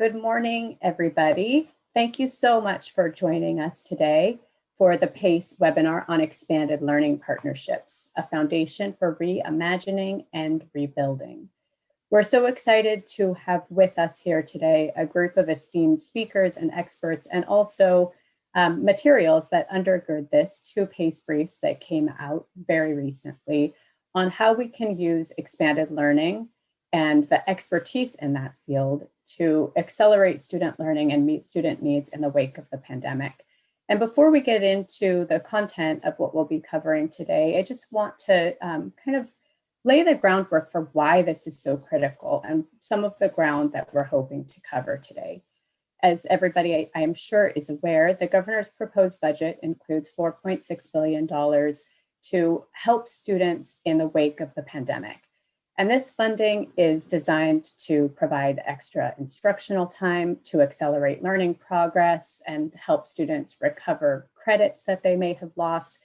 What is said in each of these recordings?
Good morning, everybody. Thank you so much for joining us today for the PACE webinar on expanded learning partnerships, a foundation for reimagining and rebuilding. We're so excited to have with us here today a group of esteemed speakers and experts, and also materials that undergird this, two PACE briefs that came out very recently on how we can use expanded learning and the expertise in that field to accelerate student learning and meet student needs in the wake of the pandemic. And before we get into the content of what we'll be covering today, I just want to kind of lay the groundwork for why this is so critical and some of the ground that we're hoping to cover today. As everybody, I am sure, is aware, the governor's proposed budget includes $4.6 billion to help students in the wake of the pandemic. And this funding is designed to provide extra instructional time to accelerate learning progress and help students recover credits that they may have lost,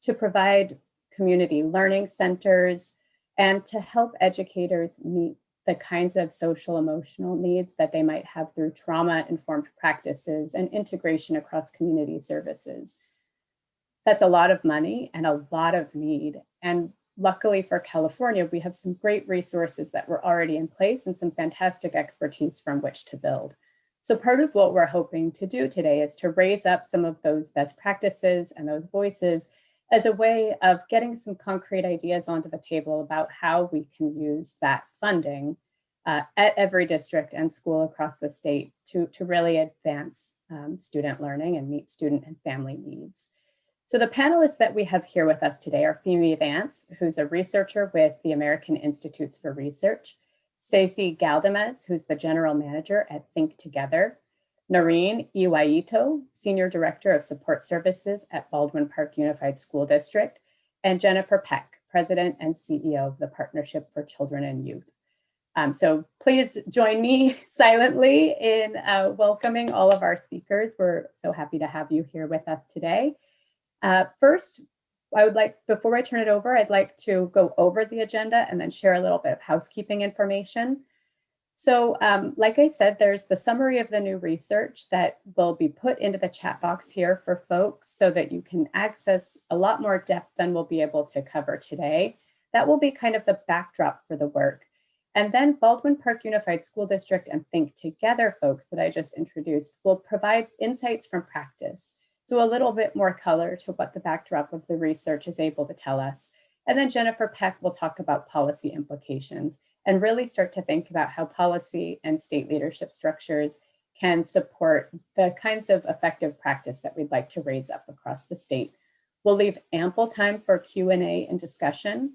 to provide community learning centers, and to help educators meet the kinds of social emotional needs that they might have through trauma-informed practices and integration across community services. That's a lot of money and a lot of need. And luckily for California, we have some great resources that were already in place and some fantastic expertise from which to build. So part of what we're hoping to do today is to raise up some of those best practices and those voices as a way of getting some concrete ideas onto the table about how we can use that funding at every district and school across the state to really advance student learning and meet student and family needs. So the panelists that we have here with us today are Femi Vance, who's a researcher with the American Institutes for Research, Stacey Galdamez, who's the general manager at Think Together, Noreen Iwai-Ito, Senior Director of Support Services at Baldwin Park Unified School District, and Jennifer Peck, President and CEO of the Partnership for Children and Youth. So please join me silently in welcoming all of our speakers. We're so happy to have you here with us today. First, I would like, before I turn it over, I'd like to go over the agenda and then share a little bit of housekeeping information. So like I said, there's the summary of the new research that will be put into the chat box here for folks so that you can access a lot more depth than we'll be able to cover today. That will be kind of the backdrop for the work. And then Baldwin Park Unified School District and Think Together folks that I just introduced will provide insights from practice. So a little bit more color to what the backdrop of the research is able to tell us. And then Jennifer Peck will talk about policy implications and really start to think about how policy and state leadership structures can support the kinds of effective practice that we'd like to raise up across the state. We'll leave ample time for Q&A and discussion.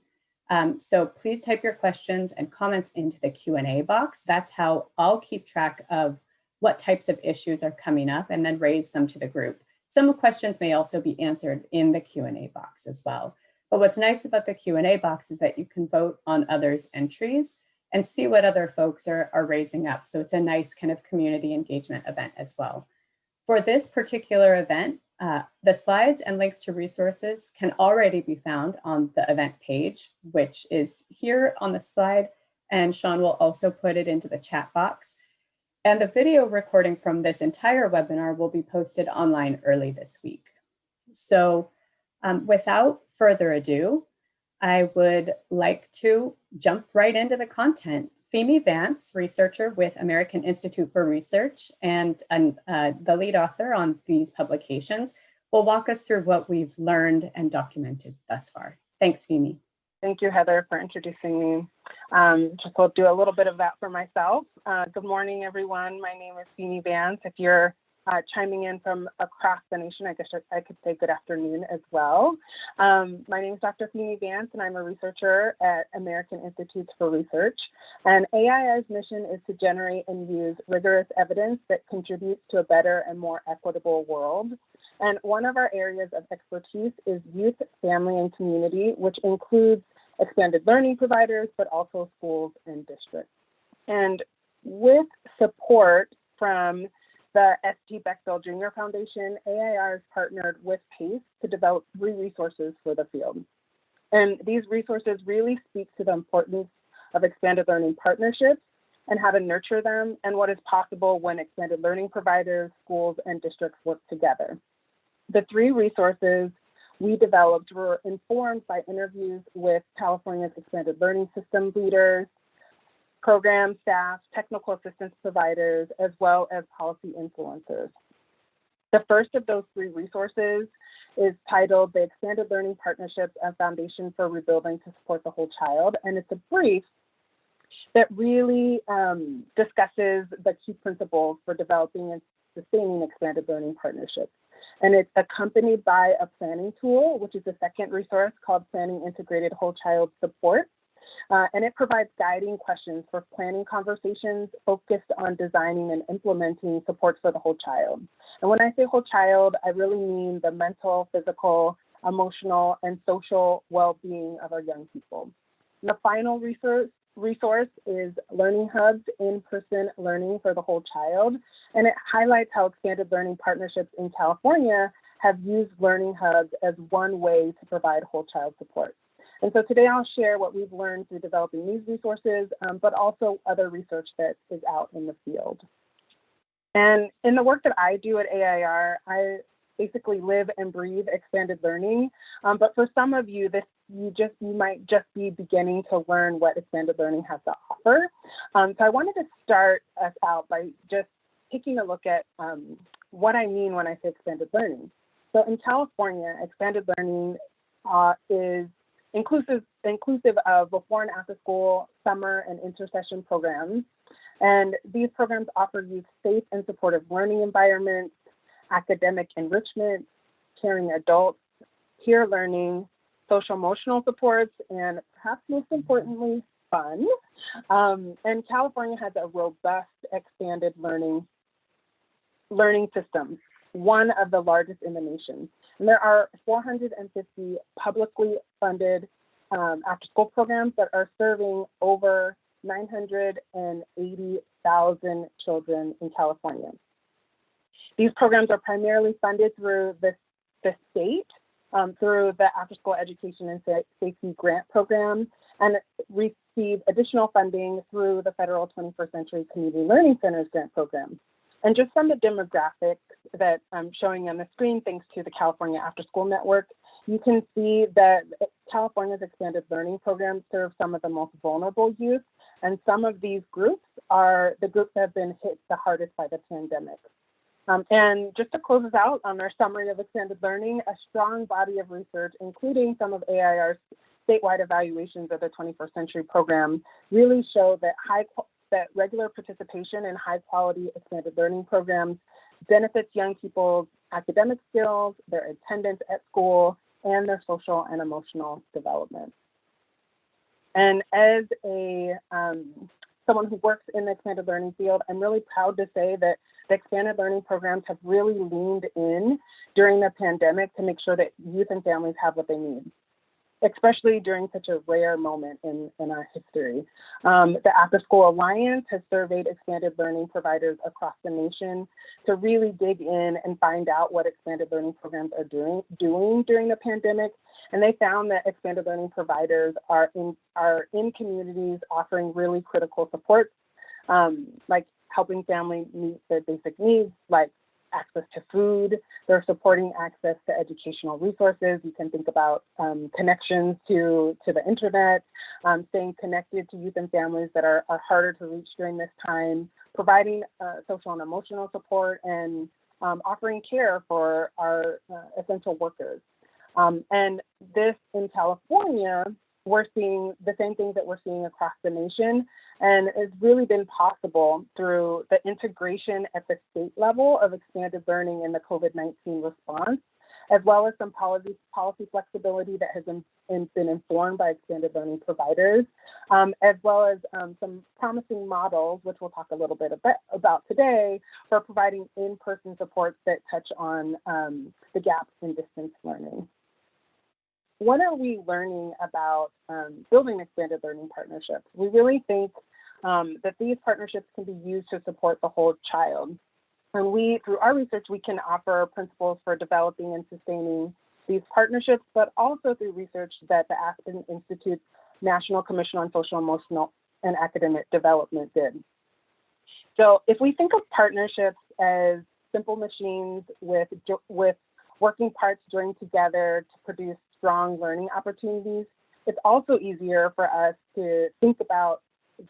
So please type your questions and comments into the Q&A box. That's how I'll keep track of what types of issues are coming up and then raise them to the group. Some questions may also be answered in the Q&A box as well. But what's nice about the Q&A box is that you can vote on others' entries and see what other folks are raising up. So it's a nice kind of community engagement event as well. For this particular event, the slides and links to resources can already be found on the event page, which is here on the slide, and Sean will also put it into the chat box. And the video recording from this entire webinar will be posted online early this week. So without further ado, I would like to jump right into the content. Femi Vance, researcher with American Institute for Research and the lead author on these publications, will walk us through what we've learned and documented thus far. Thanks, Femi. Thank you, Heather, for introducing me. Just will do a little bit of that for myself. Good morning, everyone. My name is Femi Vance. If you're chiming in from across the nation, I guess I could say good afternoon as well. My name is Dr. Femi Vance, and I'm a researcher at American Institutes for Research. And AIR's mission is to generate and use rigorous evidence that contributes to a better and more equitable world. And one of our areas of expertise is youth, family, and community, which includes expanded learning providers, but also schools and districts. And with support from the S.T. Bechtel Jr. Foundation, AIR has partnered with PACE to develop 3 resources for the field. And these resources really speak to the importance of expanded learning partnerships and how to nurture them, and what is possible when expanded learning providers, schools, and districts work together. The 3 resources we developed were informed by interviews with California's expanded learning system leaders, program staff, technical assistance providers, as well as policy influencers. The first of those 3 resources is titled The Expanded Learning Partnerships and Foundation for Rebuilding to Support the Whole Child, and it's a brief that really discusses the key principles for developing and sustaining expanded learning partnerships. And it's accompanied by a planning tool, which is the second resource called Planning Integrated Whole Child Support. And it provides guiding questions for planning conversations focused on designing and implementing supports for the whole child. And when I say whole child, I really mean the mental, physical, emotional, and social well-being of our young people. And the final resource is Learning Hubs, in-person learning for the whole child. And it highlights how expanded learning partnerships in California have used Learning Hubs as one way to provide whole child support. And so today I'll share what we've learned through developing these resources, but also other research that is out in the field. And in the work that I do at AIR, I basically live and breathe expanded learning. But for some of you, you might just be beginning to learn what expanded learning has to offer. So I wanted to start us out by just taking a look at what I mean when I say expanded learning. So in California, expanded learning is inclusive of before and after school, summer, and intersession programs. And these programs offer youth safe and supportive learning environments, academic enrichment, caring adults, peer learning, social emotional supports, and perhaps most importantly, fun. And California has a robust expanded learning system, one of the largest in the nation. And there are 450 publicly funded after-school programs that are serving over 980,000 children in California. These programs are primarily funded through the state, through the After-School Education and Safety Grant Program, and receive additional funding through the federal 21st Century Community Learning Centers Grant Program. And just from the demographics that I'm showing on the screen, thanks to the California After School Network, you can see that California's expanded learning programs serve some of the most vulnerable youth, and some of these groups are the groups that have been hit the hardest by the pandemic. And just to close us out on our summary of expanded learning, a strong body of research, including some of AIR's statewide evaluations of the 21st Century program, really show that regular participation in high-quality expanded learning programs benefits young people's academic skills, their attendance at school, and their social and emotional development. And as someone who works in the expanded learning field, I'm really proud to say that the expanded learning programs have really leaned in during the pandemic to make sure that youth and families have what they need, especially during such a rare moment in our history. The After School Alliance has surveyed expanded learning providers across the nation to really dig in and find out what expanded learning programs are doing during the pandemic. And they found that expanded learning providers are in communities offering really critical supports, like helping families meet their basic needs, like access to food. They're supporting access to educational resources. You can think about connections to the internet, staying connected to youth and families that are harder to reach during this time, providing social and emotional support, and offering care for our essential workers. And this in California, we're seeing the same things that we're seeing across the nation. And it's really been possible through the integration at the state level of expanded learning in the COVID-19 response, as well as some policy flexibility that has been informed by expanded learning providers, as well as some promising models, which we'll talk a little bit about today, for providing in-person supports that touch on the gaps in distance learning. What are we learning about building expanded learning partnerships? We really think that these partnerships can be used to support the whole child. And through our research, we can offer principles for developing and sustaining these partnerships, but also through research that the Aspen Institute's National Commission on Social, Emotional, and Academic Development did. So if we think of partnerships as simple machines with working parts joined together to produce strong learning opportunities, it's also easier for us to think about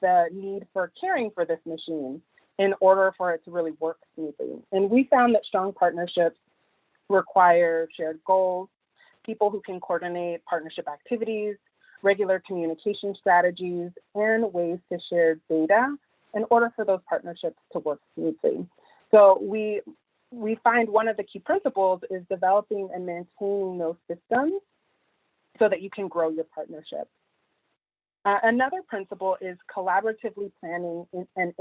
the need for caring for this machine in order for it to really work smoothly. And we found that strong partnerships require shared goals, people who can coordinate partnership activities, regular communication strategies, and ways to share data in order for those partnerships to work smoothly. So we find one of the key principles is developing and maintaining those systems so that you can grow your partnership. Another principle is collaboratively planning and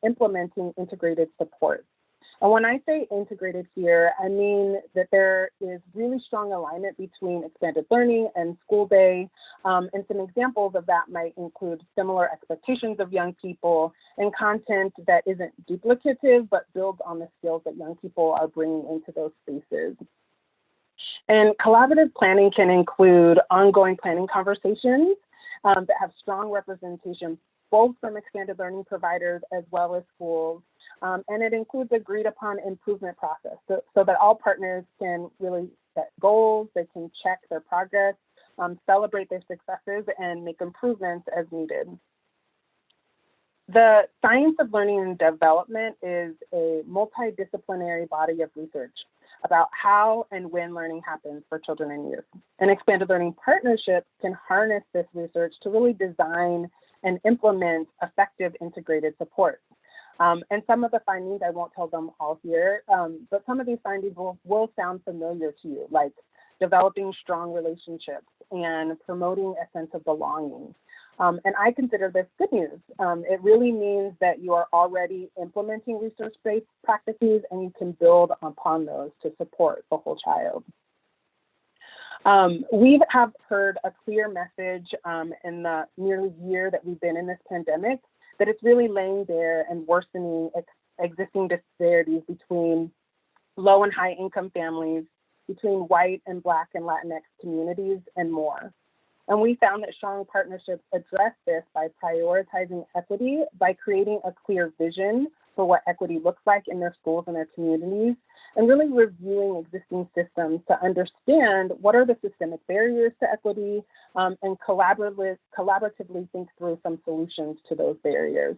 implementing integrated support. And when I say integrated here, I mean that there is really strong alignment between expanded learning and school day. And some examples of that might include similar expectations of young people and content that isn't duplicative, but builds on the skills that young people are bringing into those spaces. And collaborative planning can include ongoing planning conversations that have strong representation, both from expanded learning providers as well as schools. And it includes agreed upon improvement process so that all partners can really set goals, they can check their progress, celebrate their successes, and make improvements as needed. The science of learning and development is a multidisciplinary body of research about how and when learning happens for children and youth. And expanded learning partnerships can harness this research to really design and implement effective integrated support. And some of the findings, I won't tell them all here, but some of these findings will sound familiar to you, like developing strong relationships and promoting a sense of belonging. And I consider this good news. It really means that you are already implementing research-based practices and you can build upon those to support the whole child. We have heard a clear message in the nearly year that we've been in this pandemic that it's really laying bare and worsening existing disparities between low and high income families, between white and Black and Latinx communities, and more. And we found that strong partnerships address this by prioritizing equity, by creating a clear vision for what equity looks like in their schools and their communities, and really reviewing existing systems to understand what are the systemic barriers to equity and collaboratively think through some solutions to those barriers.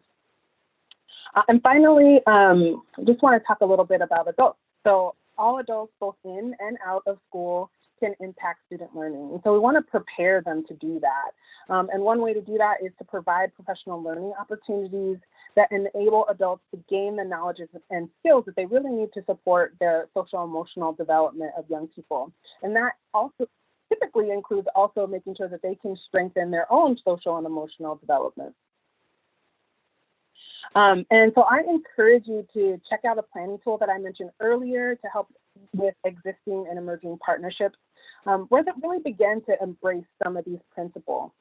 And finally, I just want to talk a little bit about adults. So all adults, both in and out of school, can impact student learning. And so we want to prepare them to do that. And one way to do that is to provide professional learning opportunities that enable adults to gain the knowledge and skills that they really need to support their social emotional development of young people. And that also typically includes also making sure that they can strengthen their own social and emotional development. And so I encourage you to check out a planning tool that I mentioned earlier to help with existing and emerging partnerships, where they really begin to embrace some of these principles.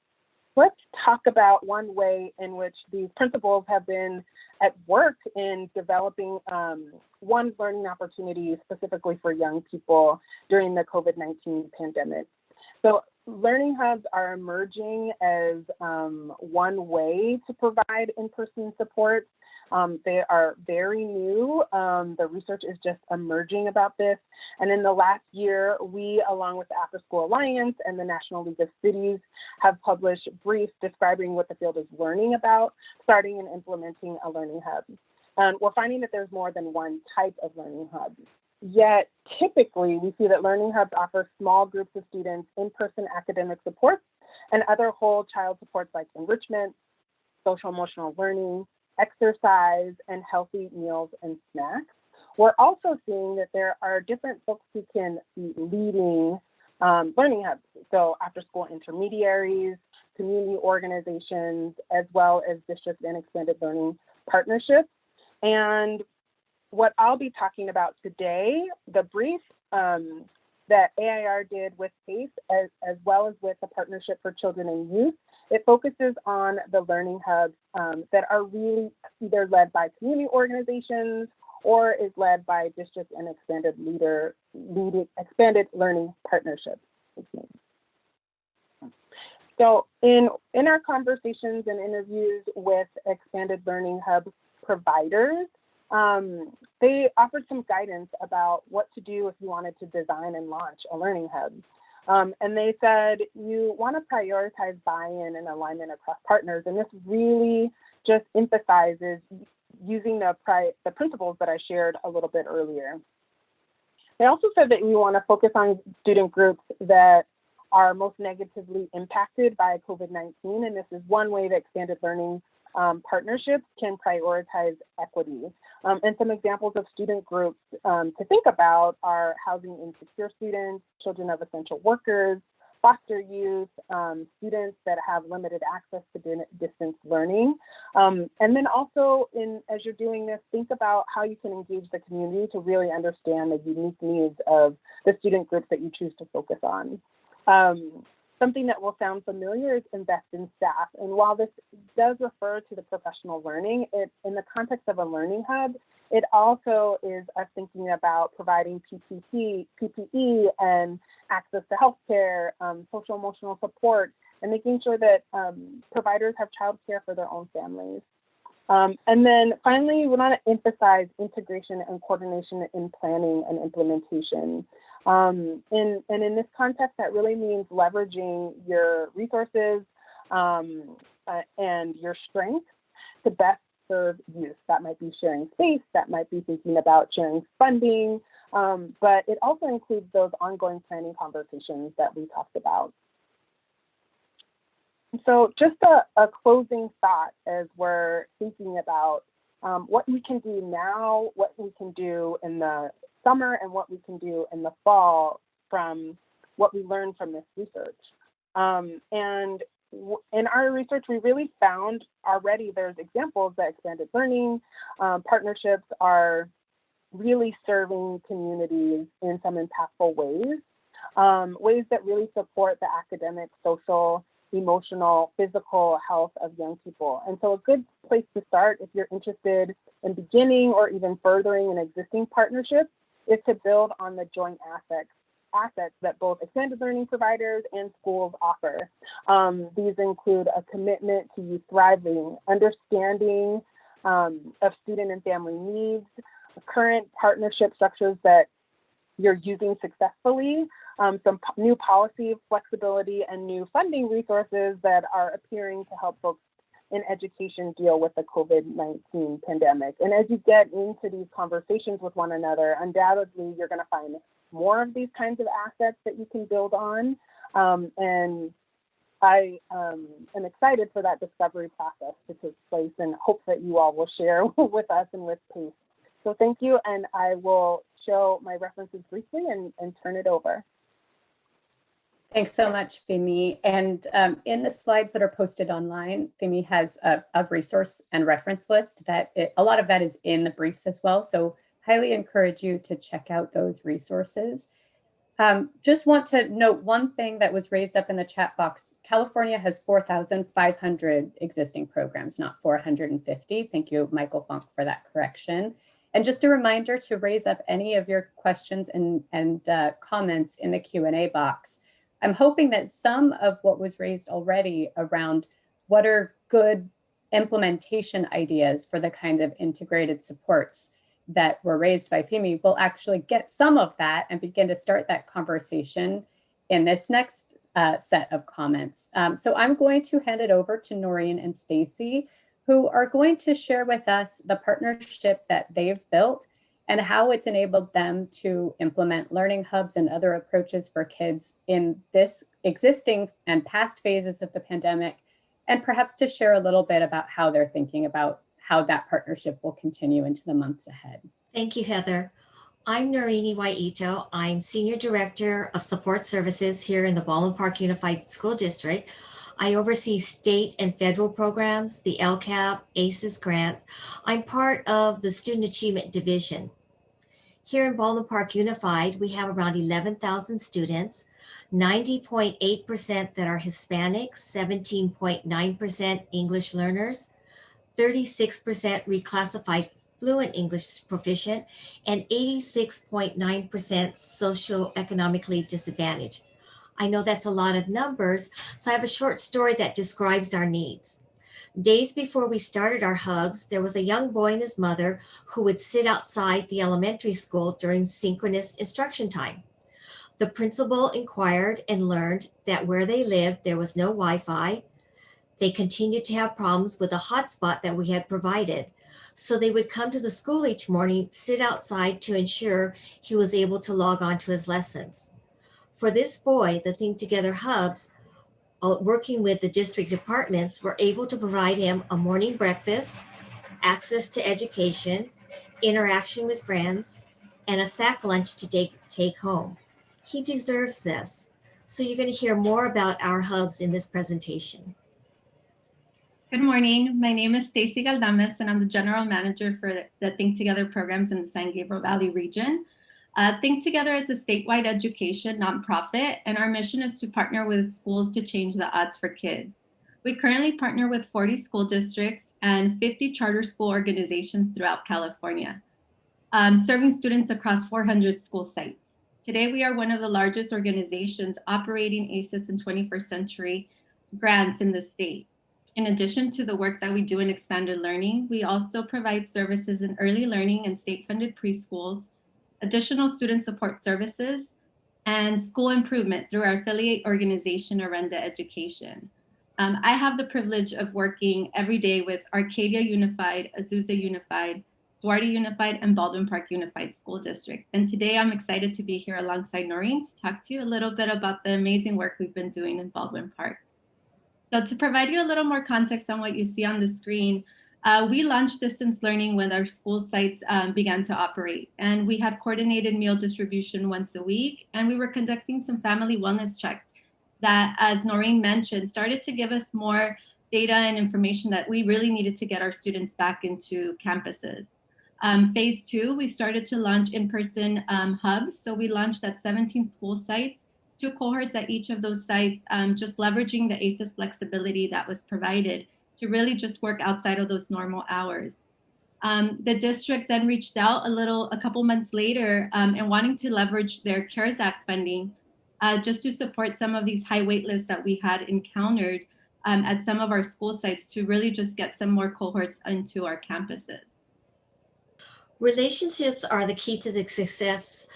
Let's talk about one way in which these principles have been at work in developing one learning opportunity specifically for young people during the COVID-19 pandemic. So learning hubs are emerging as one way to provide in-person support. They are very new. The research is just emerging about this. And in the last year, we, along with the After School Alliance and the National League of Cities, have published briefs describing what the field is learning about, starting and implementing a learning hub. And we're finding that there's more than one type of learning hub. Yet, typically, we see that learning hubs offer small groups of students in-person academic supports and other whole child supports like enrichment, social emotional learning, exercise, and healthy meals and snacks. We're also seeing that there are different folks who can be leading learning hubs. So after school intermediaries, community organizations, as well as district and expanded learning partnerships. And what I'll be talking about today, the brief that AIR did with PACE, as well as with the Partnership for Children and Youth, it focuses on the learning hubs that are really either led by community organizations or is led by district and expanded learning partnerships. So in our conversations and interviews with expanded learning hub providers, they offered some guidance about what to do if you wanted to design and launch a learning hub. And they said you want to prioritize buy-in and alignment across partners. And this really just emphasizes using the principles that I shared a little bit earlier. They also said that we want to focus on student groups that are most negatively impacted by COVID-19. And this is one way that expanded learning partnerships can prioritize equity. And some examples of student groups to think about are housing insecure students, children of essential workers, foster youth, students that have limited access to distance learning. And then also, as you're doing this, think about how you can engage the community to really understand the unique needs of the student groups that you choose to focus on. Something that will sound familiar is invest in staff. And while this does refer to the professional learning, in the context of a learning hub, it also is us thinking about providing PPE and access to healthcare, social emotional support, and making sure that providers have childcare for their own families. And then finally, we want to emphasize integration and coordination in planning and implementation. And in this context, that really means leveraging your resources and your strengths to best serve youth. That might be sharing space, that might be thinking about sharing funding, but it also includes those ongoing planning conversations that we talked about. So just a closing thought as we're thinking about what we can do now, what we can do in the summer, and what we can do in the fall from what we learned from this research. And in our research, we really found already there's examples that expanded learning partnerships are really serving communities in some impactful ways, ways that really support the academic, social, emotional, physical health of young people. And so a good place to start if you're interested in beginning or even furthering an existing partnership is to build on the joint assets that both expanded learning providers and schools offer. These include a commitment to youth thriving, understanding of student and family needs, current partnership structures that you're using successfully, some new policy flexibility, and new funding resources that are appearing to help folks in education deal with the COVID-19 pandemic. And as you get into these conversations with one another, undoubtedly you're going to find more of these kinds of assets that you can build on. And I am excited for that discovery process to take place and hope that you all will share with us and with PACE. So thank you, and I will show my references briefly and turn it over. Thanks so much, Femi. And in the slides that are posted online, Femi has a resource and reference list that a lot of that is in the briefs as well. So highly encourage you to check out those resources. Just want to note one thing that was raised up in the chat box. California has 4,500 existing programs, not 450. Thank you, Michael Funk, for that correction. And just a reminder to raise up any of your questions and comments in the Q&A box. I'm hoping that some of what was raised already around what are good implementation ideas for the kind of integrated supports that were raised by Femi will actually get some of that and begin to start that conversation in this next set of comments. So I'm going to hand it over to Noreen and Stacy, who are going to share with us the partnership that they've built and how it's enabled them to implement learning hubs and other approaches for kids in this existing and past phases of the pandemic, and perhaps to share a little bit about how they're thinking about how that partnership will continue into the months ahead. Thank you, Heather. I'm Noreen Iwai-Ito. I'm Senior Director of Support Services here in the Baldwin Park Unified School District. I oversee state and federal programs, the LCAP, ACES grant. I'm part of the Student Achievement Division. Here in Baldwin Park Unified, we have around 11,000 students, 90.8% that are Hispanic, 17.9% English learners, 36% reclassified fluent English proficient, and 86.9% socioeconomically disadvantaged. I know that's a lot of numbers, so I have a short story that describes our needs. Days before we started our hubs, there was a young boy and his mother who would sit outside the elementary school during synchronous instruction time. The principal inquired and learned that where they lived, there was no Wi-Fi. They continued to have problems with a hotspot that we had provided. So they would come to the school each morning, sit outside to ensure he was able to log on to his lessons. For this boy, the Think Together hubs, working with the district departments, were able to provide him a morning breakfast, access to education, interaction with friends, and a sack lunch to take home. He deserves this. So you're going to hear more about our hubs in this presentation. Good morning. My name is Stacy Galdames, and I'm the General Manager for the Think Together programs in the San Gabriel Valley region. Think Together is a statewide education nonprofit, and our mission is to partner with schools to change the odds for kids. We currently partner with 40 school districts and 50 charter school organizations throughout California, serving students across 400 school sites. Today, we are one of the largest organizations operating ACES in 21st century grants in the state. In addition to the work that we do in expanded learning, we also provide services in early learning and state-funded preschools, additional student support services, and school improvement through our affiliate organization, Arenda Education. I have the privilege of working every day with Arcadia Unified, Azusa Unified, Duarte Unified, and Baldwin Park Unified School District. And today I'm excited to be here alongside Noreen to talk to you a little bit about the amazing work we've been doing in Baldwin Park. So to provide you a little more context on what you see on the screen, we launched distance learning when our school sites began to operate. And we had coordinated meal distribution once a week. And we were conducting some family wellness checks that, as Noreen mentioned, started to give us more data and information that we really needed to get our students back into campuses. Phase 2, we started to launch in-person hubs. So we launched at 17 school sites, 2 cohorts at each of those sites, just leveraging the ACES flexibility that was provided to really just work outside of those normal hours. The district then reached out a couple months later and wanting to leverage their CARES Act funding just to support some of these high wait lists that we had encountered at some of our school sites to really just get some more cohorts into our campuses. Relationships are the key to the success.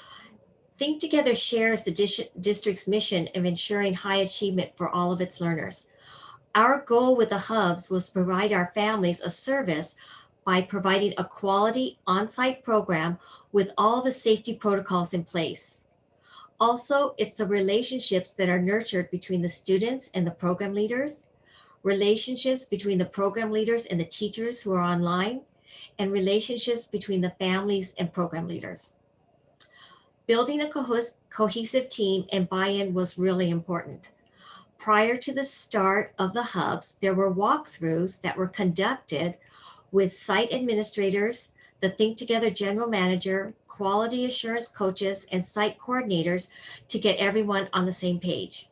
Think Together shares the district's mission of ensuring high achievement for all of its learners. Our goal with the hubs was to provide our families a service by providing a quality on-site program with all the safety protocols in place. Also, it's the relationships that are nurtured between the students and the program leaders, relationships between the program leaders and the teachers who are online, and relationships between the families and program leaders. Building a cohesive team and buy-in was really important. Prior to the start of the hubs, there were walkthroughs that were conducted with site administrators, the Think Together general manager, quality assurance coaches, and site coordinators to get everyone on the same page.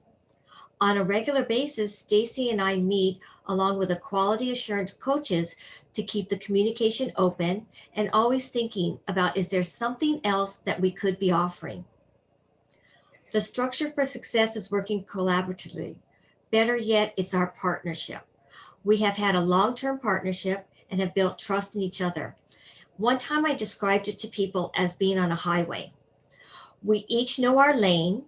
On a regular basis, Stacy and I meet along with the quality assurance coaches to keep the communication open and always thinking about, is there something else that we could be offering? The structure for success is working collaboratively. Better yet, it's our partnership. We have had a long-term partnership and have built trust in each other. One time I described it to people as being on a highway. We each know our lane,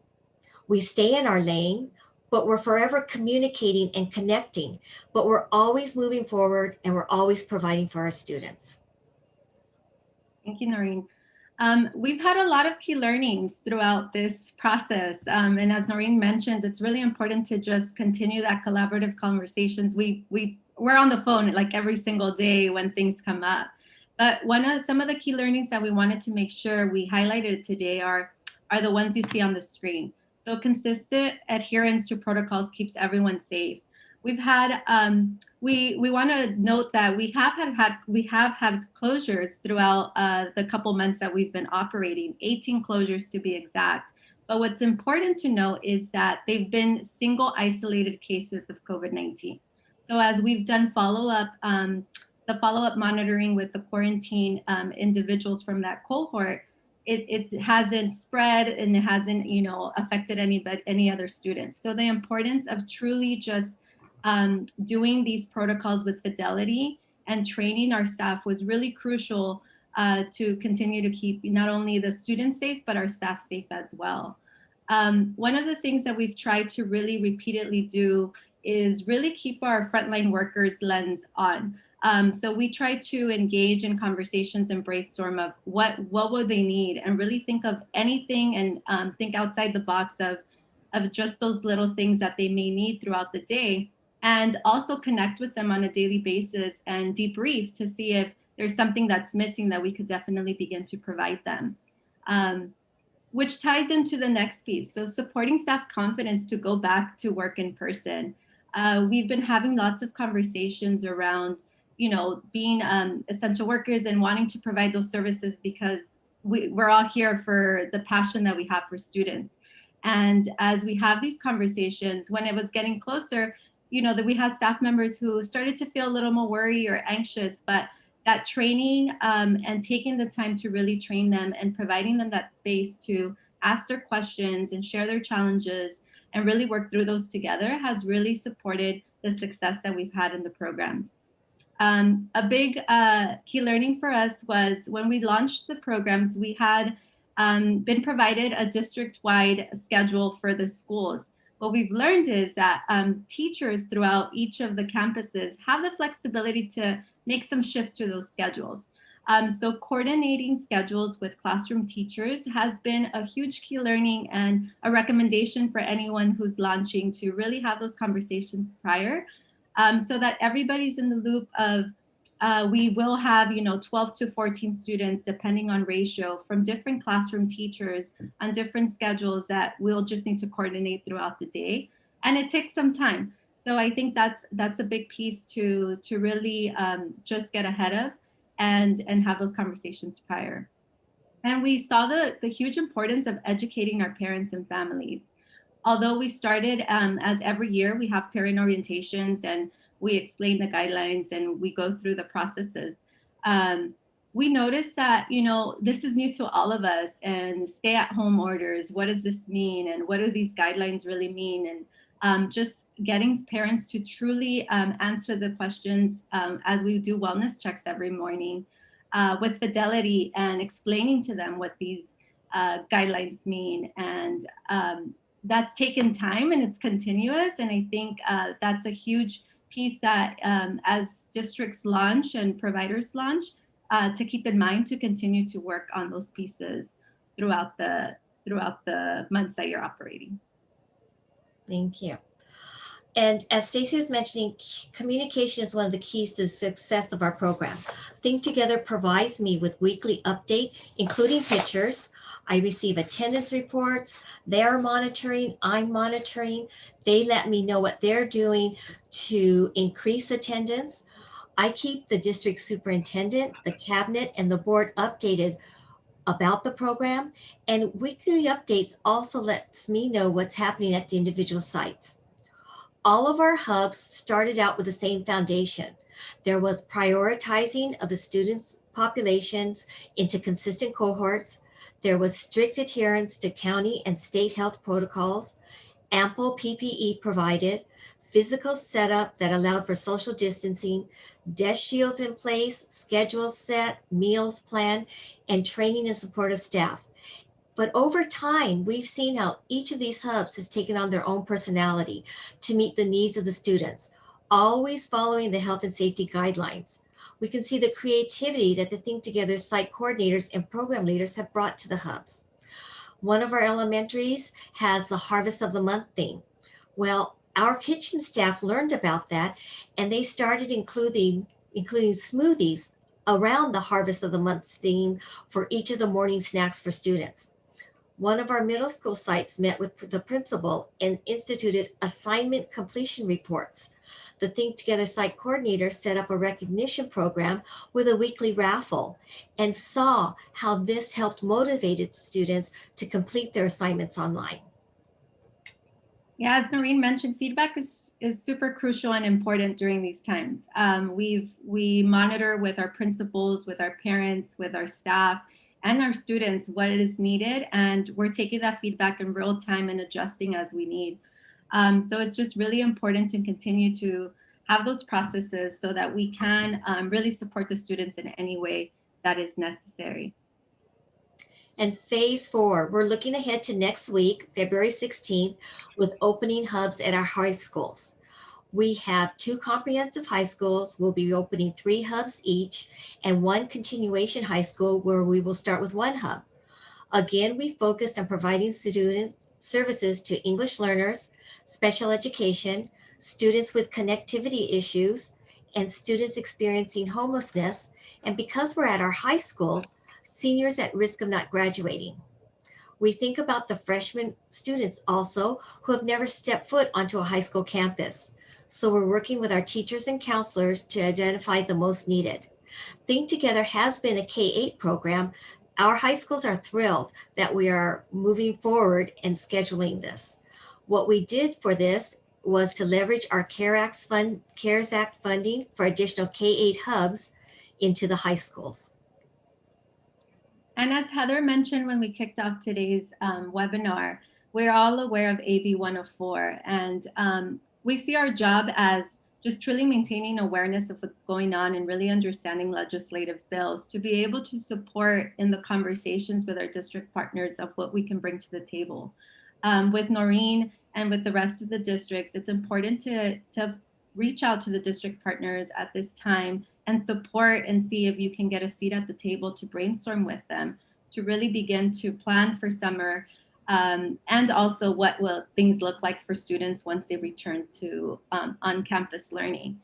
we stay in our lane, but we're forever communicating and connecting, but we're always moving forward and we're always providing for our students. Thank you, Noreen. We've had a lot of key learnings throughout this process. And as Noreen mentions, it's really important to just continue that collaborative conversations. We're on the phone like every single day when things come up. But some of the key learnings that we wanted to make sure we highlighted today are the ones you see on the screen. So consistent adherence to protocols keeps everyone safe. We've had, we want to note that we have had closures throughout the couple months that we've been operating, 18 closures to be exact. But what's important to note is that they've been single isolated cases of COVID-19. So as we've done the follow-up monitoring with the quarantine individuals from that cohort, it hasn't spread and it hasn't, affected any other students. So the importance of truly just doing these protocols with fidelity and training our staff was really crucial to continue to keep not only the students safe, but our staff safe as well. One of the things that we've tried to really repeatedly do is really keep our frontline workers lens on. So we try to engage in conversations and brainstorm of what will they need, and really think of anything and think outside the box of just those little things that they may need throughout the day, and also connect with them on a daily basis and debrief to see if there's something that's missing that we could definitely begin to provide them. Which ties into the next piece. So supporting staff confidence to go back to work in person. We've been having lots of conversations around, being essential workers and wanting to provide those services because we're all here for the passion that we have for students. And as we have these conversations, when it was getting closer, that we had staff members who started to feel a little more worried or anxious, but that training and taking the time to really train them and providing them that space to ask their questions and share their challenges and really work through those together has really supported the success that we've had in the program. A big key learning for us was when we launched the programs, we had been provided a district-wide schedule for the schools. What we've learned is that teachers throughout each of the campuses have the flexibility to make some shifts to those schedules. So coordinating schedules with classroom teachers has been a huge key learning and a recommendation for anyone who's launching to really have those conversations prior, so that everybody's in the loop of we will have 12 to 14 students depending on ratio from different classroom teachers on different schedules that we'll just need to coordinate throughout the day, and it takes some time. So I think that's a big piece to really just get ahead of and have those conversations prior. And we saw the huge importance of educating our parents and families. Although we started as every year we have parent orientations and we explain the guidelines and we go through the processes. We noticed that, this is new to all of us, and stay-at-home orders, what does this mean? And what do these guidelines really mean? And just getting parents to truly answer the questions as we do wellness checks every morning with fidelity and explaining to them what these guidelines mean. And that's taken time and it's continuous. And I think that's a huge piece that as districts launch and providers launch, to keep in mind to continue to work on those pieces throughout the months that you're operating. Thank you. And as Stacy was mentioning, communication is one of the keys to the success of our program. Think Together provides me with weekly update, including pictures. I receive attendance reports. They're monitoring, I'm monitoring. They let me know what they're doing to increase attendance. I keep the district superintendent, the cabinet, and the board updated about the program. And weekly updates also lets me know what's happening at the individual sites. All of our hubs started out with the same foundation. There was prioritizing of the students' populations into consistent cohorts. There was strict adherence to county and state health protocols, ample PPE provided, physical setup that allowed for social distancing, desk shields in place, schedules set, meals planned, and training and support of staff. But over time, we've seen how each of these hubs has taken on their own personality to meet the needs of the students, always following the health and safety guidelines. We can see the creativity that the Think Together site coordinators and program leaders have brought to the hubs. One of our elementaries has the Harvest of the Month theme. Well, our kitchen staff learned about that, and they started including smoothies around the Harvest of the Month theme for each of the morning snacks for students. One of our middle school sites met with the principal and instituted assignment completion reports. The Think Together site coordinator set up a recognition program with a weekly raffle and saw how this helped motivate students to complete their assignments online. Yeah, as Noreen mentioned, feedback is super crucial and important during these times. We monitor with our principals, with our parents, with our staff, and our students what is needed, and we're taking that feedback in real time and adjusting as we need. So it's just really important to continue to have those processes so that we can really support the students in any way that is necessary. And phase 4, we're looking ahead to next week, February 16th, with opening hubs at our high schools. We have 2 comprehensive high schools. We'll be opening 3 hubs each, and 1 continuation high school where we will start with 1 hub. Again, we focused on providing student services to English learners, special education, students with connectivity issues, and students experiencing homelessness. And because we're at our high schools, seniors at risk of not graduating. We think about the freshman students also who have never stepped foot onto a high school campus. So we're working with our teachers and counselors to identify the most needed. Think Together has been a K-8 program. Our high schools are thrilled that we are moving forward and scheduling this. What we did for this was to leverage our CARES Act funding for additional K-8 hubs into the high schools. And as Heather mentioned when we kicked off today's webinar, we're all aware of AB 104, and we see our job as just truly maintaining awareness of what's going on and really understanding legislative bills to be able to support in the conversations with our district partners of what we can bring to the table. With Noreen and with the rest of the districts, it's important to reach out to the district partners at this time and support and see if you can get a seat at the table to brainstorm with them, to really begin to plan for summer, and also what will things look like for students once they return to on-campus learning.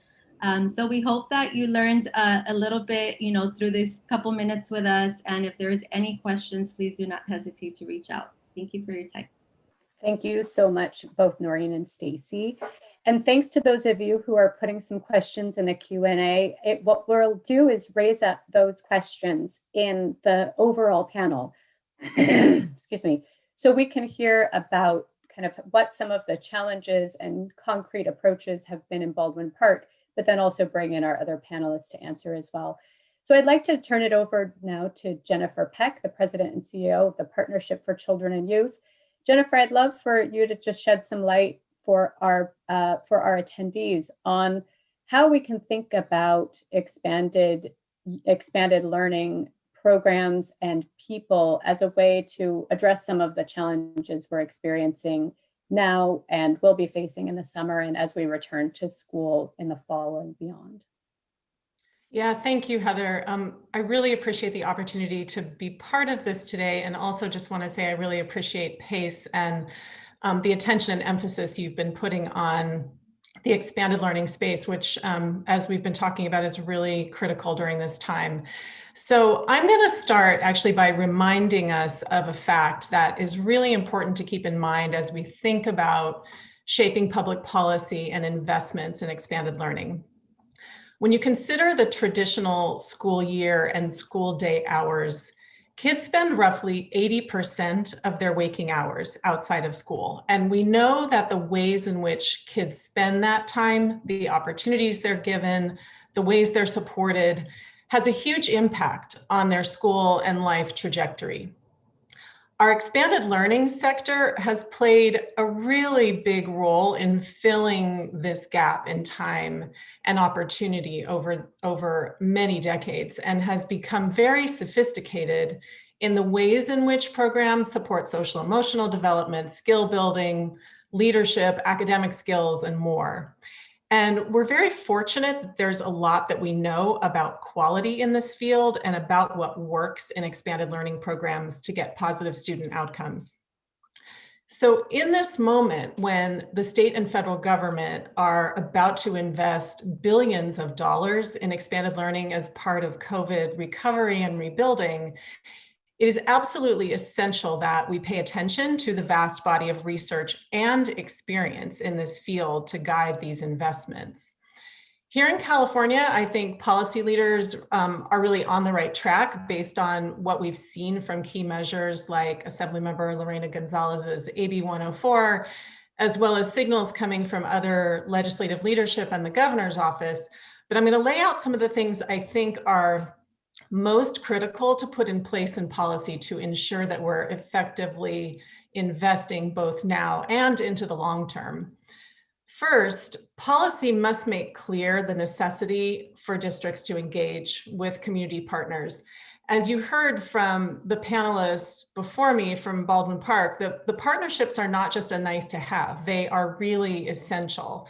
So we hope that you learned a little bit, through this couple minutes with us. And if there's any questions, please do not hesitate to reach out. Thank you for your time. Thank you so much, both Noreen and Stacy. And thanks to those of you who are putting some questions in the Q&A. What we'll do is raise up those questions in the overall panel, excuse me, so we can hear about kind of what some of the challenges and concrete approaches have been in Baldwin Park, but then also bring in our other panelists to answer as well. So I'd like to turn it over now to Jennifer Peck, the President and CEO of the Partnership for Children and Youth. Jennifer, I'd love for you to just shed some light for our attendees on how we can think about expanded learning programs and people as a way to address some of the challenges we're experiencing now and will be facing in the summer and as we return to school in the fall and beyond. Yeah, thank you, Heather. I really appreciate the opportunity to be part of this today, and also just want to say I really appreciate PACE and the attention and emphasis you've been putting on the expanded learning space, which, as we've been talking about, is really critical during this time. So I'm going to start actually by reminding us of a fact that is really important to keep in mind as we think about shaping public policy and investments in expanded learning. When you consider the traditional school year and school day hours, kids spend roughly 80% of their waking hours outside of school. And we know that the ways in which kids spend that time, the opportunities they're given, the ways they're supported, has a huge impact on their school and life trajectory. Our expanded learning sector has played a really big role in filling this gap in time and opportunity over many decades, and has become very sophisticated in the ways in which programs support social emotional development, skill building, leadership, academic skills, and more. And we're very fortunate that there's a lot that we know about quality in this field and about what works in expanded learning programs to get positive student outcomes. So in this moment, when the state and federal government are about to invest billions of dollars in expanded learning as part of COVID recovery and rebuilding, it is absolutely essential that we pay attention to the vast body of research and experience in this field to guide these investments. Here in California, I think policy leaders are really on the right track based on what we've seen from key measures like Assemblymember Lorena Gonzalez's AB 104, as well as signals coming from other legislative leadership and the governor's office. But I'm going to lay out some of the things I think are most critical to put in place in policy to ensure that we're effectively investing both now and into the long term. First, policy must make clear the necessity for districts to engage with community partners. As you heard from the panelists before me from Baldwin Park, the partnerships are not just a nice to have, they are really essential.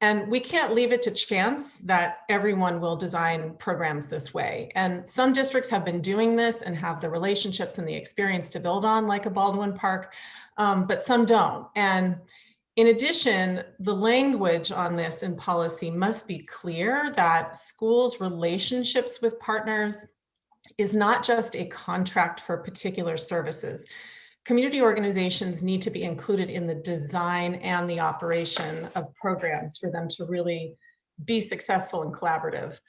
And we can't leave it to chance that everyone will design programs this way. And some districts have been doing this and have the relationships and the experience to build on, like a Baldwin Park, but some don't. And in addition, the language on this in policy must be clear that schools' relationships with partners is not just a contract for particular services. Community organizations need to be included in the design and the operation of programs for them to really be successful and collaborative.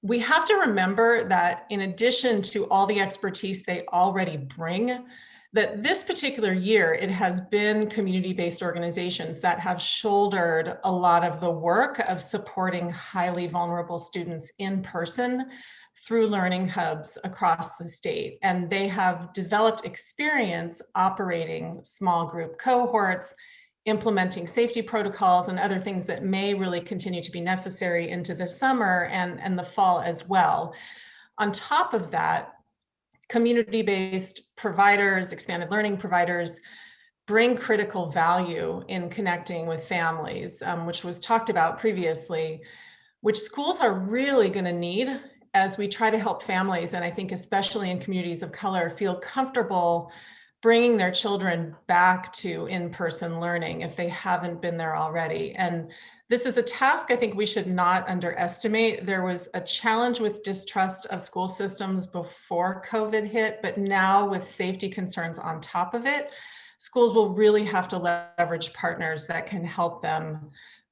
We have to remember that in addition to all the expertise they already bring, that this particular year, it has been community-based organizations that have shouldered a lot of the work of supporting highly vulnerable students in person through learning hubs across the state. And they have developed experience operating small group cohorts, implementing safety protocols and other things that may really continue to be necessary into the summer and the fall as well. On top of that, community-based providers, expanded learning providers, bring critical value in connecting with families, which was talked about previously, which schools are really going to need as we try to help families, and I think especially in communities of color, feel comfortable bringing their children back to in-person learning if they haven't been there already. And this is a task I think we should not underestimate. There was a challenge with distrust of school systems before COVID hit, but now with safety concerns on top of it, schools will really have to leverage partners that can help them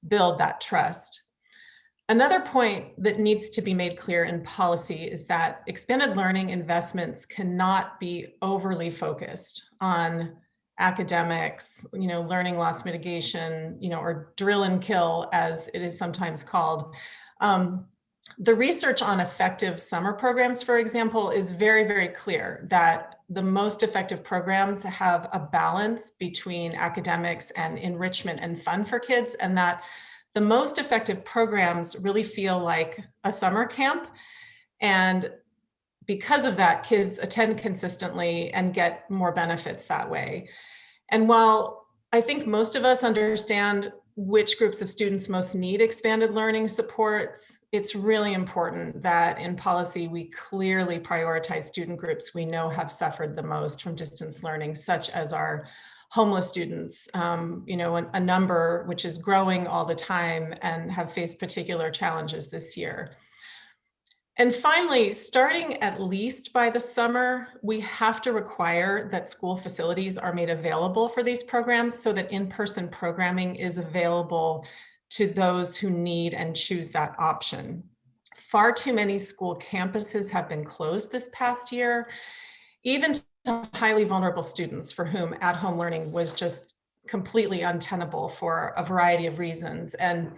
build that trust. Another point that needs to be made clear in policy is that expanded learning investments cannot be overly focused on academics, learning loss mitigation, or drill and kill, as it is sometimes called. The research on effective summer programs, for example, is very, very clear that the most effective programs have a balance between academics and enrichment and fun for kids, and that the most effective programs really feel like a summer camp. And because of that, kids attend consistently and get more benefits that way. And while I think most of us understand which groups of students most need expanded learning supports, it's really important that in policy, we clearly prioritize student groups we know have suffered the most from distance learning, such as our homeless students, a number which is growing all the time and have faced particular challenges this year. And finally, starting at least by the summer, we have to require that school facilities are made available for these programs so that in-person programming is available to those who need and choose that option. Far too many school campuses have been closed this past year, even to highly vulnerable students for whom at-home learning was just completely untenable for a variety of reasons. And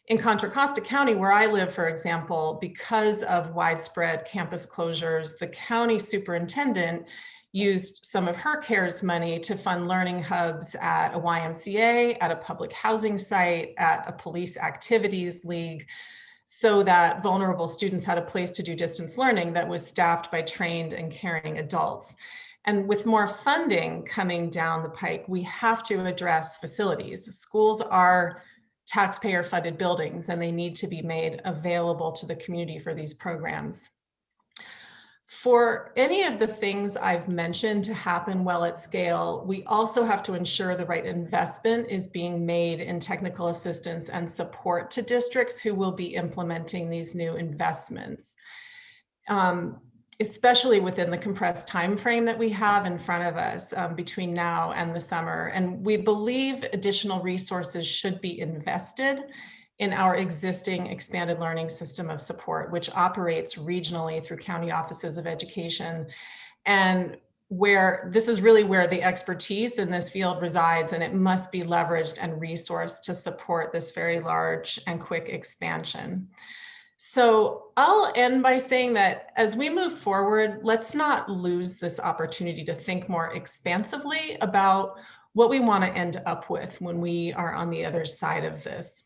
in Contra Costa County, where I live, for example, because of widespread campus closures, the county superintendent used some of her CARES money to fund learning hubs at a YMCA, at a public housing site, at a police activities league, so that vulnerable students had a place to do distance learning that was staffed by trained and caring adults. And with more funding coming down the pike, we have to address facilities. Schools are taxpayer-funded buildings, and they need to be made available to the community for these programs. For any of the things I've mentioned to happen well at scale, we also have to ensure the right investment is being made in technical assistance and support to districts who will be implementing these new investments, especially within the compressed time frame that we have in front of us between now and the summer. And we believe additional resources should be invested in our existing expanded learning system of support, which operates regionally through county offices of education. And where this is really where the expertise in this field resides, and it must be leveraged and resourced to support this very large and quick expansion. So I'll end by saying that as we move forward, let's not lose this opportunity to think more expansively about what we want to end up with when we are on the other side of this.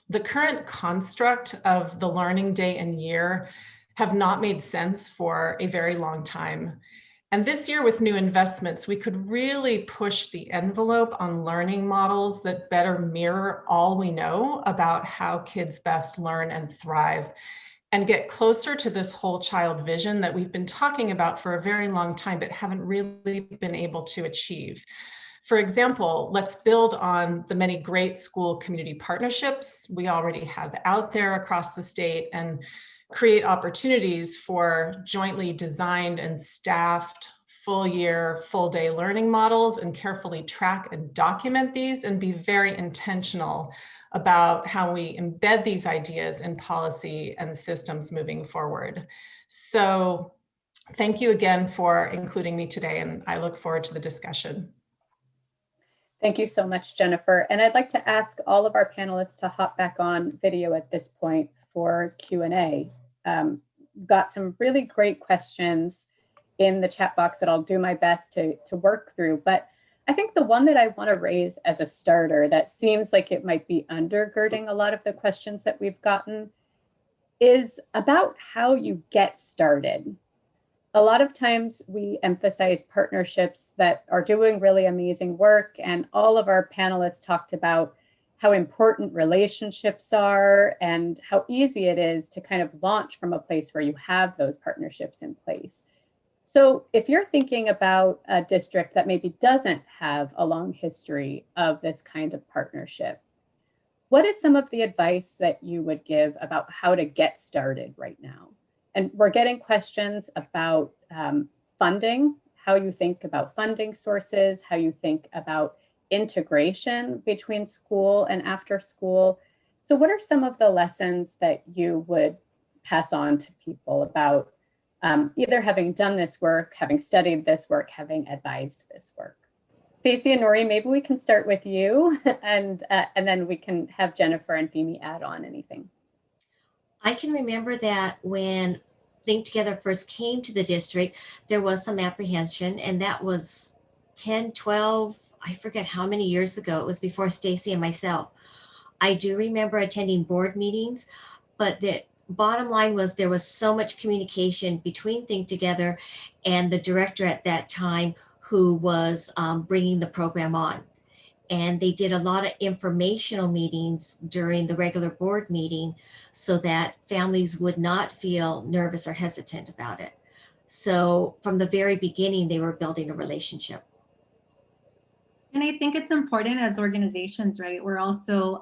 The current construct of the learning day and year have not made sense for a very long time. And this year with new investments, we could really push the envelope on learning models that better mirror all we know about how kids best learn and thrive, and get closer to this whole child vision that we've been talking about for a very long time, but haven't really been able to achieve. For example, let's build on the many great school community partnerships we already have out there across the state and create opportunities for jointly designed and staffed full year, full day learning models, and carefully track and document these and be very intentional about how we embed these ideas in policy and systems moving forward. So thank you again for including me today, and I look forward to the discussion. Thank you so much, Jennifer. And I'd like to ask all of our panelists to hop back on video at this point for Q&A. Got some really great questions in the chat box that I'll do my best to work through. But I think the one that I want to raise as a starter that seems like it might be undergirding a lot of the questions that we've gotten is about how you get started. A lot of times we emphasize partnerships that are doing really amazing work, and all of our panelists talked about how important relationships are and how easy it is to kind of launch from a place where you have those partnerships in place. So if you're thinking about a district that maybe doesn't have a long history of this kind of partnership, what is some of the advice that you would give about how to get started right now? And we're getting questions about funding, how you think about funding sources, how you think about integration between school and after school. So what are some of the lessons that you would pass on to people about either having done this work, having studied this work, having advised this work? Stacey and Noreen, maybe we can start with you, and then we can have Jennifer and Femi add on anything. I can remember that when Think Together first came to the district, there was some apprehension, and that was 10, 12, I forget how many years ago. It was before Stacey and myself. I do remember attending board meetings, but the bottom line was there was so much communication between Think Together and the director at that time who was bringing the program on. And they did a lot of informational meetings during the regular board meeting so that families would not feel nervous or hesitant about it. So from the very beginning, they were building a relationship. And I think it's important as organizations, right? We're also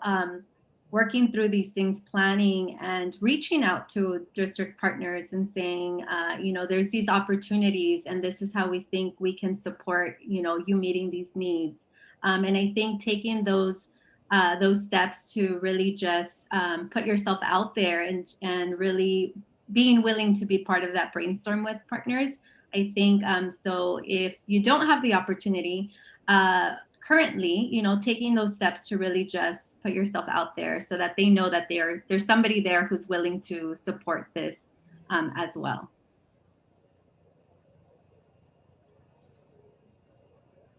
working through these things, planning and reaching out to district partners and saying, you know, there's these opportunities and this is how we think we can support, you know, you meeting these needs. And I think taking those steps to really just put yourself out there and really being willing to be part of that brainstorm with partners. I think so if you don't have the opportunity currently, you know, taking those steps to really just put yourself out there so that they know that there's somebody there who's willing to support this as well.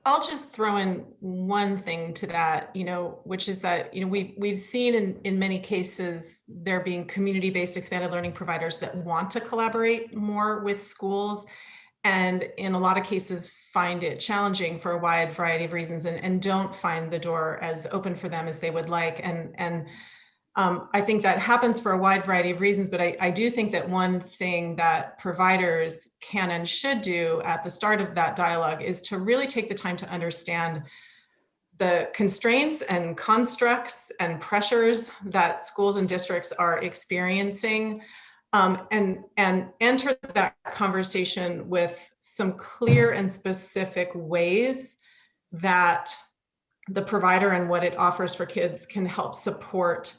I'll just throw in one thing to that, you know, which is that, you know, we've seen in many cases there being community-based expanded learning providers that want to collaborate more with schools, and in a lot of cases find it challenging for a wide variety of reasons and don't find the door as open for them as they would like. And I think that happens for a wide variety of reasons, but I do think that one thing that providers can and should do at the start of that dialogue is to really take the time to understand the constraints and constructs and pressures that schools and districts are experiencing, and enter that conversation with some clear and specific ways that the provider and what it offers for kids can help support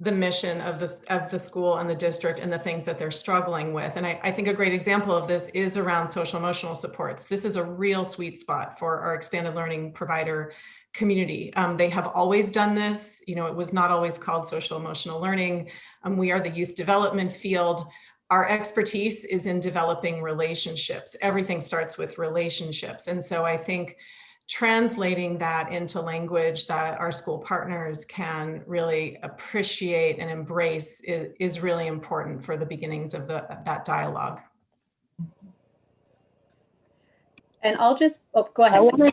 the mission of the school and the district and the things that they're struggling with. And I think a great example of this is around social emotional supports. This is a real sweet spot for our expanded learning provider community. They have always done this. You know, it was not always called social emotional learning. We are the youth development field. Our expertise is in developing relationships. Everything starts with relationships. And so I think translating that into language that our school partners can really appreciate and embrace is really important for the beginnings of that dialogue. And I'll just, oh, go ahead.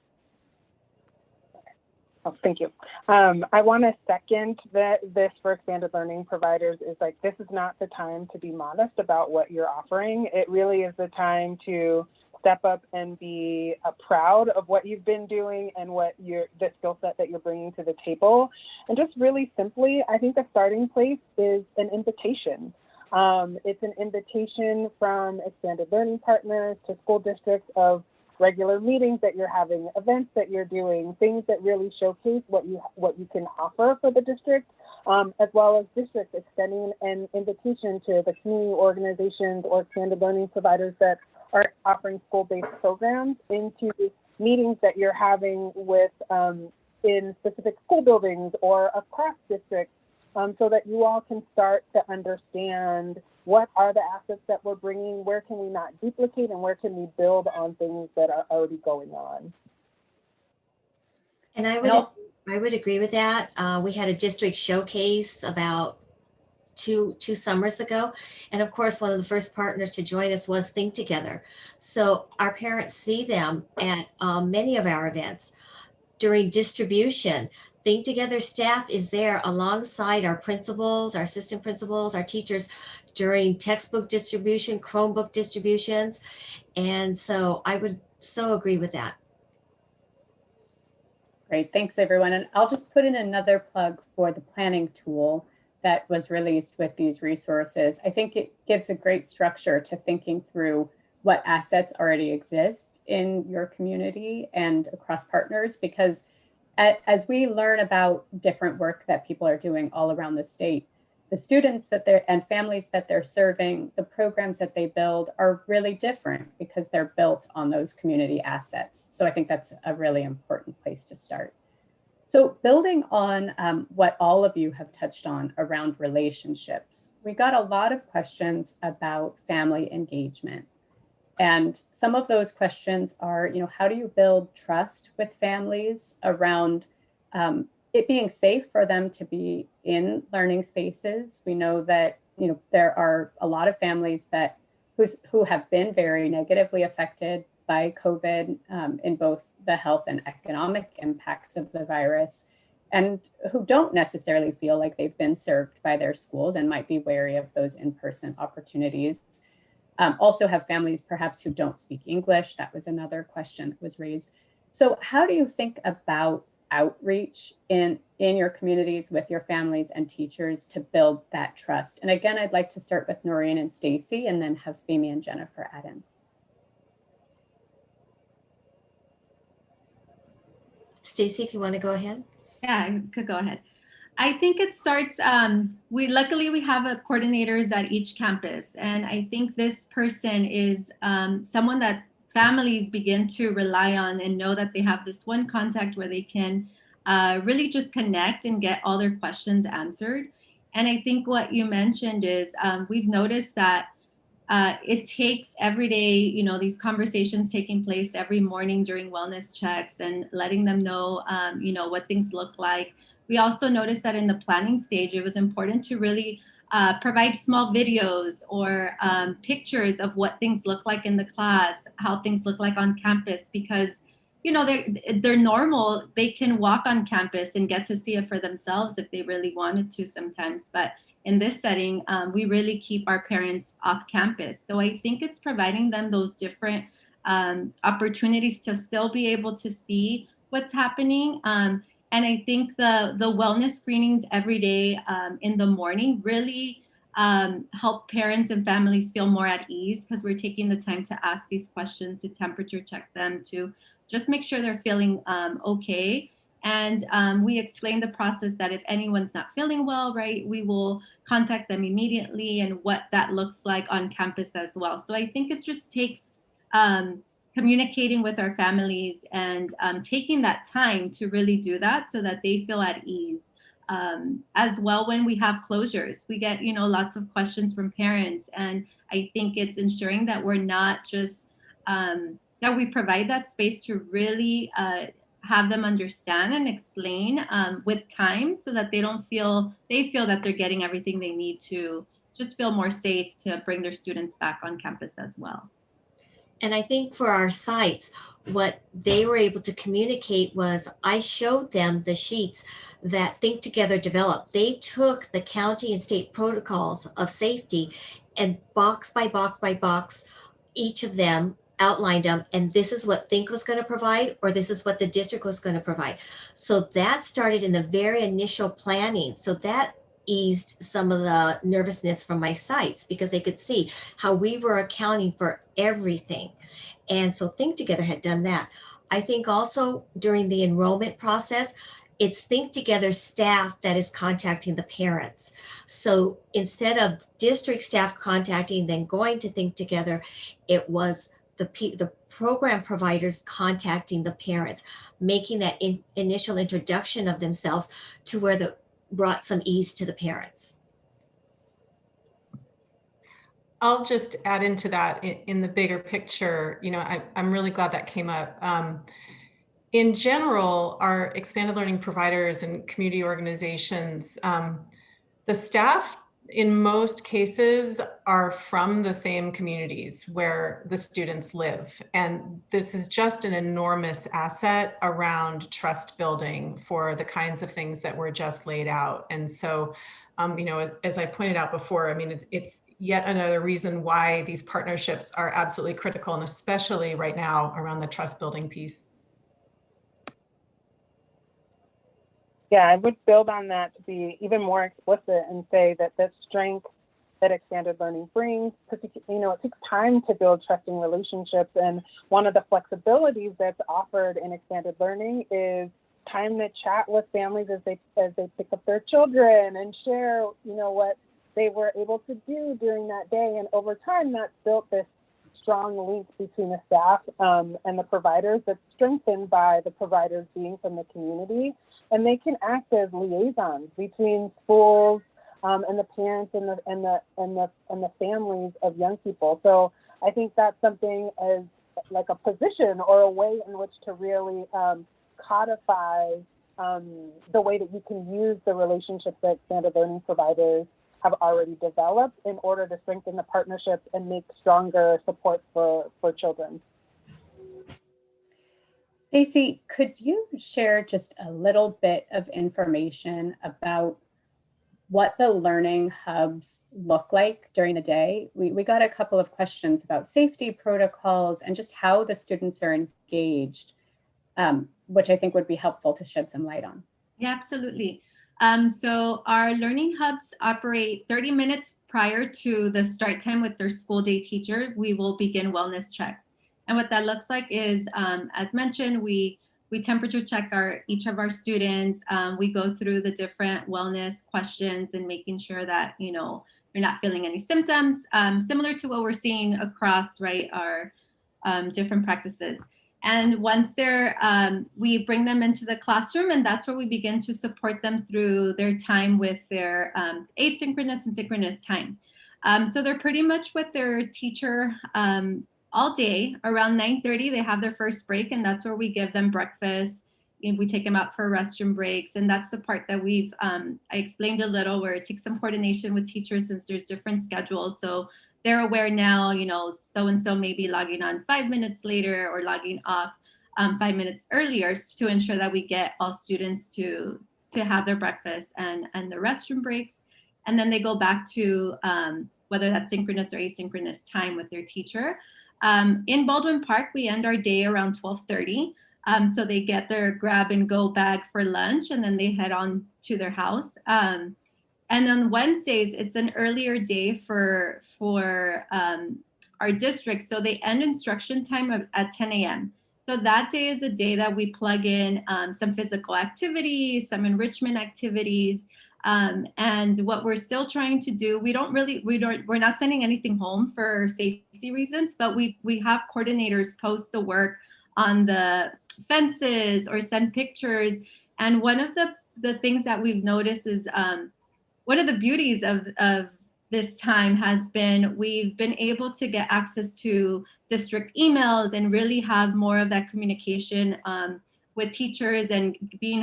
Oh, thank you. I want to second that this for expanded learning providers is like, this is not the time to be modest about what you're offering. It really is the time to step up and be proud of what you've been doing and the skill set that you're bringing to the table. And just really simply, I think the starting place is an invitation. It's an invitation from expanded learning partners to school districts of regular meetings that you're having, events that you're doing, things that really showcase what you can offer for the district, as well as districts extending an invitation to the community organizations or expanded learning providers that are offering school-based programs into meetings that you're having with in specific school buildings or across districts, so that you all can start to understand what are the assets that we're bringing, where can we not duplicate, and where can we build on things that are already going on. And I would agree with that. We had a district showcase about two summers ago. And of course, one of the first partners to join us was Think Together. So our parents see them at many of our events. During distribution, Think Together staff is there alongside our principals, our assistant principals, our teachers during textbook distribution, Chromebook distributions. And so I would so agree with that. Great, thanks everyone. And I'll just put in another plug for the planning tool that was released with these resources. I think it gives a great structure to thinking through what assets already exist in your community and across partners, because as we learn about different work that people are doing all around the state, the students and families that they're serving, the programs that they build are really different because they're built on those community assets. So I think that's a really important place to start. So building on what all of you have touched on around relationships, we got a lot of questions about family engagement. And some of those questions are, how do you build trust with families around it being safe for them to be in learning spaces? We know that, there are a lot of families who have been very negatively affected by COVID in both the health and economic impacts of the virus, and who don't necessarily feel like they've been served by their schools and might be wary of those in-person opportunities. Also have families perhaps who don't speak English. That was another question that was raised. So how do you think about outreach in your communities with your families and teachers to build that trust? And again, I'd like to start with Noreen and Stacy and then have Femi and Jennifer add in. Stacy, if you want to go ahead. Yeah, I could go ahead. I think it starts, luckily we have coordinators at each campus. And I think this person is someone that families begin to rely on and know that they have this one contact where they can really just connect and get all their questions answered. And I think what you mentioned is we've noticed that it takes every day, these conversations taking place every morning during wellness checks and letting them know, what things look like. We also noticed that in the planning stage, it was important to really provide small videos or pictures of what things look like in the class, how things look like on campus, because, they're normal. They can walk on campus and get to see it for themselves if they really wanted to sometimes. But in this setting, we really keep our parents off campus. So I think it's providing them those different opportunities to still be able to see what's happening. And I think the wellness screenings every day in the morning really help parents and families feel more at ease, because we're taking the time to ask these questions, to temperature check them, to just make sure they're feeling okay. And we explain the process that if anyone's not feeling well, right, we will contact them immediately and what that looks like on campus as well. So I think it just takes communicating with our families and taking that time to really do that so that they feel at ease. As well, when we have closures, we get, lots of questions from parents. And I think it's ensuring that we're not just, that we provide that space to really have them understand and explain with time, so that they feel that they're getting everything they need to just feel more safe to bring their students back on campus as well. And I think for our sites, what they were able to communicate was I showed them the sheets that Think Together developed. They took the county and state protocols of safety and box by box by box, each of them outlined them, and this is what Think was going to provide, or this is what the district was going to provide. So that started in the very initial planning. So that eased some of the nervousness from my sites, because they could see how we were accounting for everything. And so Think Together had done that. I think also during the enrollment process, it's Think Together staff that is contacting the parents. So instead of district staff contacting, then going to Think Together, it was the program providers contacting the parents, making that initial introduction of themselves to where brought some ease to the parents. I'll just add into that in the bigger picture. You know, I'm really glad that came up. In general, our expanded learning providers and community organizations, the staff in most cases are from the same communities where the students live. And this is just an enormous asset around trust building for the kinds of things that were just laid out. And so, you know, as I pointed out before, I mean, it's yet another reason why these partnerships are absolutely critical, and especially right now around the trust building piece. Yeah, I would build on that to be even more explicit and say that the strength that expanded learning brings, because, you know, it takes time to build trusting relationships. And one of the flexibilities that's offered in expanded learning is time to chat with families as they pick up their children and share, you know, what they were able to do during that day. And over time, that's built this strong link between the staff and the providers that's strengthened by the providers being from the community. And they can act as liaisons between schools and the parents and the families of young people. So I think that's something as like a position or a way in which to really codify the way that you can use the relationships that expanded learning providers have already developed in order to strengthen the partnerships and make stronger support for children. Stacy, could you share just a little bit of information about what the learning hubs look like during the day? We got a couple of questions about safety protocols and just how the students are engaged, which I think would be helpful to shed some light on. Yeah, absolutely. So our learning hubs operate 30 minutes prior to the start time with their school day teacher. We will begin wellness checks. And what that looks like is, as mentioned, we temperature check each of our students. We go through the different wellness questions and making sure that, you know, you're not feeling any symptoms, similar to what we're seeing across, right, our different practices. And once we bring them into the classroom, and that's where we begin to support them through their time with their asynchronous and synchronous time. So they're pretty much with their teacher all day. Around 9:30, they have their first break, and that's where we give them breakfast. We take them out for restroom breaks, and that's the part that I explained a little, where it takes some coordination with teachers since there's different schedules. So they're aware now, you know, so-and-so may be logging on 5 minutes later or logging off 5 minutes earlier, to ensure that we get all students to have their breakfast and the restroom breaks. And then they go back to whether that's synchronous or asynchronous time with their teacher. In Baldwin Park, we end our day around 12:30. So they get their grab and go bag for lunch, and then they head on to their house. And on Wednesdays, it's an earlier day for our district. So they end instruction time at 10 a.m. So that day is a day that we plug in some physical activities, some enrichment activities. And what we're still trying to do, we're not sending anything home for safety reasons, but we have coordinators post the work on the fences or send pictures. And one of the things that we've noticed is one of the beauties of this time has been we've been able to get access to district emails and really have more of that communication with teachers and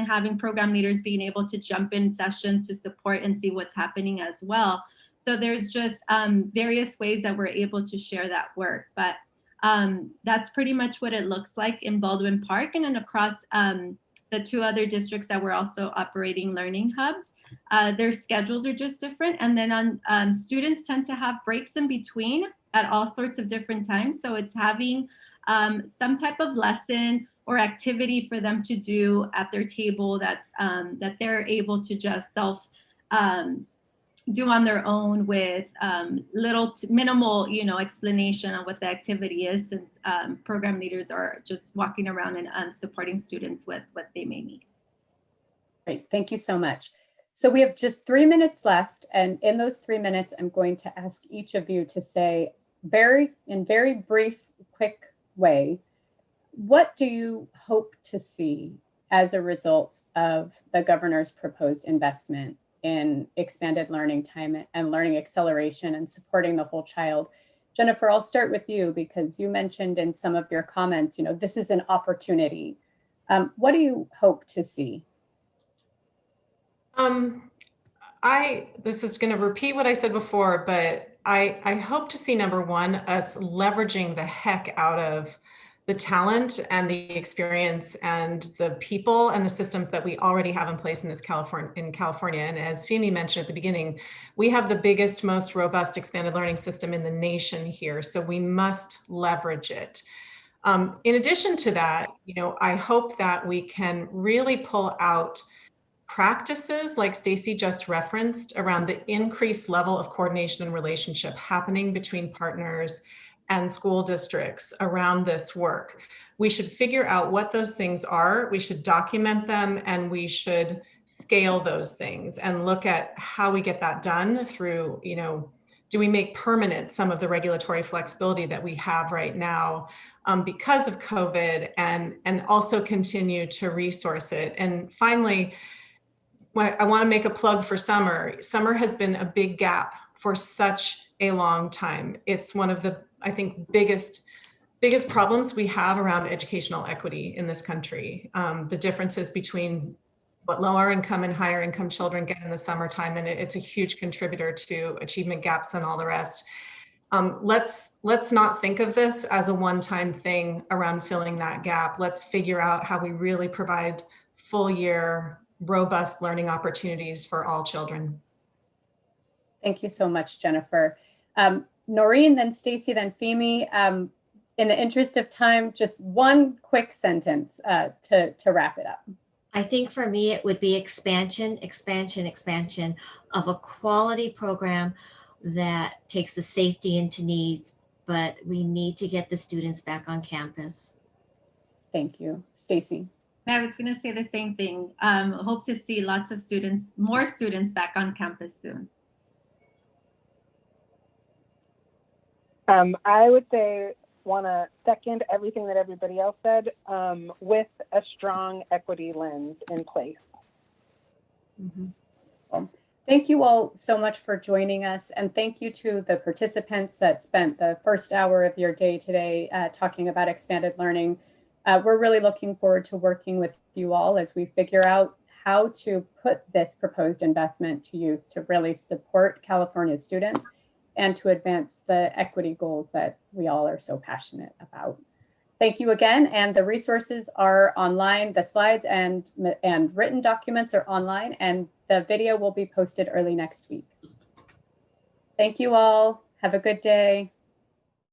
having program leaders being able to jump in sessions to support and see what's happening as well. So there's just various ways that we're able to share that work. But that's pretty much what it looks like in Baldwin Park, and then across the 2 other districts that we're also operating learning hubs. Their schedules are just different. And then students tend to have breaks in between at all sorts of different times. So it's having some type of lesson or activity for them to do at their table that's that they're able to just self do on their own with little to minimal, explanation on what the activity is, since program leaders are just walking around and supporting students with what they may need. Great, thank you so much. So we have just 3 minutes left, and in those 3 minutes, I'm going to ask each of you to say in very brief, quick way, what do you hope to see as a result of the governor's proposed investment in expanded learning time and learning acceleration and supporting the whole child? Jennifer, I'll start with you because you mentioned in some of your comments, this is an opportunity. What do you hope to see? This is going to repeat what I said before, but I hope to see, number one, us leveraging the heck out of the talent and the experience and the people and the systems that we already have in place in California. And as Femi mentioned at the beginning, we have the biggest, most robust expanded learning system in the nation here. So we must leverage it. In addition to that, I hope that we can really pull out practices like Stacy just referenced around the increased level of coordination and relationship happening between partners and school districts around this work. We should figure out what those things are, we should document them, and we should scale those things and look at how we get that done through, do we make permanent some of the regulatory flexibility that we have right now because of COVID, and also continue to resource it. And finally, I want to make a plug for summer. Summer has been a big gap for such a long time. It's one of the, I think, biggest problems we have around educational equity in this country. The differences between what lower income and higher income children get in the summertime, and it's a huge contributor to achievement gaps and all the rest. Let's not think of this as a one-time thing around filling that gap. Let's figure out how we really provide full year, robust learning opportunities for all children. Thank you so much, Jennifer. Noreen, then Stacy, then Femi. In the interest of time, just one quick sentence to wrap it up. I think for me, it would be expansion of a quality program that takes the safety into needs, but we need to get the students back on campus. Thank you. Stacy. I was going to say the same thing. Hope to see lots of students, more students back on campus soon. I would say, want to second everything that everybody else said, with a strong equity lens in place. Mm-hmm. Well, thank you all so much for joining us, and thank you to the participants that spent the first hour of your day today talking about expanded learning. We're really looking forward to working with you all as we figure out how to put this proposed investment to use to really support California students and to advance the equity goals that we all are so passionate about. Thank you again, and the resources are online. The slides and written documents are online, and the video will be posted early next week. Thank you all. Have a good day.